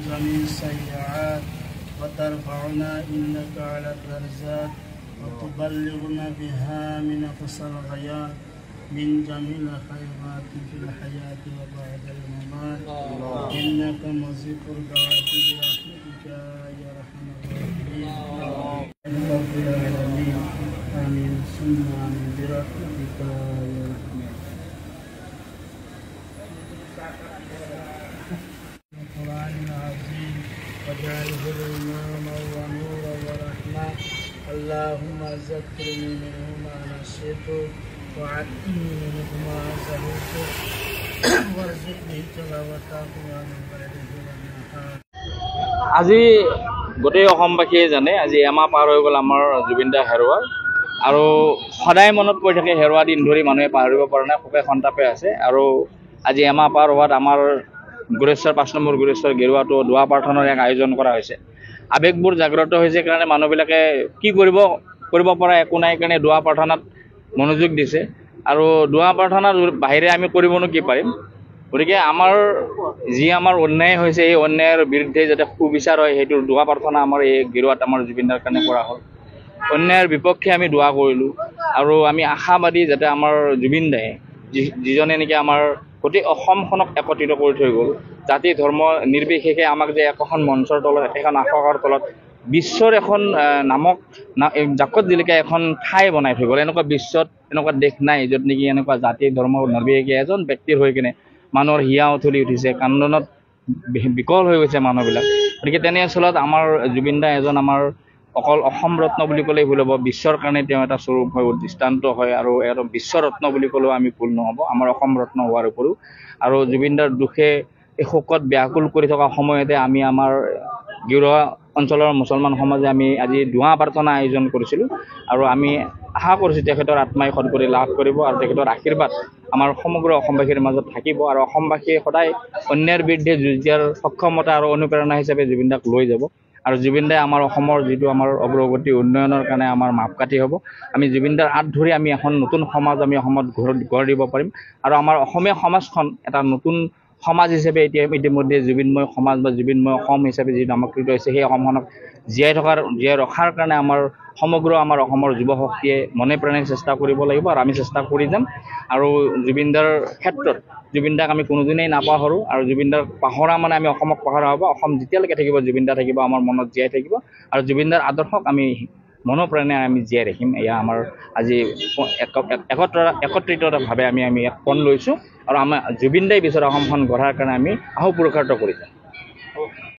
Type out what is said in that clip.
من السيئات وترفعنا إنك على الدرجات وتبلغنا بها من أقصى الغايات من جميع الخيرات في الحياة وبعد الممات إنك مزيد الدعوات برحمتك يا أرحم الراحمين رب العالمين آمين ثم آمين برحمتك يا أرحم القرآن العظيم وجعله إماما ونورا ورحمة اللهم ذكرني منه ما نسيت وعلمني منه ما جهلت وارزقني تلاوته من بعده والنهار আজি গোটেই অসমবাসীয়ে জানে আজি এমাহ পাৰ হৈ গ'ল আমাৰ জুবিন দা হেৰুৱাৰ আৰু সদায় মনত পৰি থাকে হেৰুৱা দিন ধৰি মানুহে পাহৰিব পৰা নাই শোকে সন্তাপে আছে আৰু আজি এমাহ পাৰ হোৱাত আমাৰ গুৰেশ্বৰ ৫ নম্বৰ গুৰেশ্বৰ গেৰুৱাটো দোৱা প্ৰাৰ্থনাৰ এক আয়োজন কৰা হৈছে আবেগবোৰ জাগ্ৰত হৈছে কাৰণে মানুহবিলাকে কি কৰিব পৰা একো নাই কাৰণে দোৱা প্ৰাৰ্থনাত মনোযোগ দিছে আৰু দোৱা প্ৰাৰ্থনাৰ বাহিৰে আমি কৰিবনো কি পাৰিম গতিকে আমাৰ যি আমাৰ অন্যায় হৈছে এই অন্যায়ৰ বিৰুদ্ধে যাতে সুবিচাৰ হয় সেইটো দোৱা প্ৰাৰ্থনা আমাৰ এই গেৰুৱাত আমাৰ জুবিনদাৰ কাৰণে কৰা হ'ল অন্যায়ৰ বিপক্ষে আমি দোৱা কৰিলোঁ আৰু আমি আশাবাদী যাতে আমাৰ জুবিন দায়ে যিজনে নেকি আমাৰ গোটেই অসমখনক একত্ৰিত কৰি থৈ গ'ল জাতি ধৰ্ম নিৰ্বিশেষে আমাক যে এখন মঞ্চৰ তলত এখন আশাৰ তলত বিশ্বৰ এখন নামক জাকত জিলিকা এখন ঠাই বনাই থৈ গ'ল এনেকুৱা বিশ্বত এনেকুৱা দেশ নাই য'ত নেকি এনেকুৱা জাতি ধৰ্ম নিৰ্বিশেষে এজন ব্যক্তিৰ হৈ কিনে মানুহৰ হিয়া উঠলি উঠিছে কান্দনত বিকল হৈ গৈছে মানুহবিলাক গতিকে তেনেস্থলত আমাৰ জুবিন দা এজন আমাৰ অকল অসম ৰত্ন বুলি ক'লেই ভুল হ'ব বিশ্বৰ কাৰণে তেওঁ এটা স্বৰূপ হয় দৃষ্টান্ত হয় আৰু এজন বিশ্বৰত্ন বুলি ক'লেও আমি ভুল নহ'ব আমাৰ অসম ৰত্ন হোৱাৰ উপৰিও আৰু জুবিন দাৰ দুখে এই শোকত ব্যাকুল কৰি থকা সময়তে আমি আমাৰ গেৰুৱা অঞ্চলৰ মুছলমান সমাজে আমি আজি দোৱা প্ৰাৰ্থনা আয়োজন কৰিছিলোঁ আৰু আমি আশা কৰিছোঁ তেখেতৰ আত্মাই সদগতি লাভ কৰিব আৰু তেখেতৰ আশীৰ্বাদ আমাৰ সমগ্ৰ অসমবাসীৰ মাজত থাকিব আৰু অসমবাসীয়ে সদায় অন্যায়ৰ বিৰুদ্ধে যুঁজ দিয়াৰ সক্ষমতা আৰু অনুপ্ৰেৰণা হিচাপে জুবিন দাক লৈ যাব আৰু জুবিন দাই আমাৰ অসমৰ যিটো আমাৰ অগ্ৰগতি উন্নয়নৰ কাৰণে আমাৰ মাপকাঠি হ'ব আমি জুবিন দাৰ হাত ধৰি আমি এখন নতুন সমাজ আমি অসমত গঢ় দিব পাৰিম আৰু আমাৰ অসমীয়া সমাজখন এটা নতুন সমাজ হিচাপে ইতিমধ্যে জুবিনময় সমাজ বা জুবিনময় অসম হিচাপে যি নামাকৃত হৈছে সেই অসমখনক জীয়াই ৰখাৰ কাৰণে আমাৰ সমগ্ৰ আমাৰ অসমৰ যুৱ শক্তিয়ে মনে প্ৰাণে চেষ্টা কৰিব লাগিব আৰু আমি চেষ্টা কৰি যাম আৰু জুবিন দাৰ ক্ষেত্ৰত জুবিন দাক আমি কোনোদিনেই নাপাহৰোঁ আৰু জুবিন দাক পাহৰা মানে আমি অসমক পাহৰা হ'ব অসম যেতিয়ালৈকে থাকিব জুবিন দা থাকিব আমাৰ মনত জীয়াই থাকিব আৰু জুবিন দাৰ আদৰ্শক আমি মনোপ্ৰাণে আমি জীয়াই ৰাখিম এয়া আমাৰ আজি একত্ৰিতভাৱে আমি এক পণ লৈছোঁ আৰু আমাৰ জুবিন দাই বিচৰা অসমখন গঢ়াৰ কাৰণে আমি আহু পুৰুষাৰ্থ কৰি যাম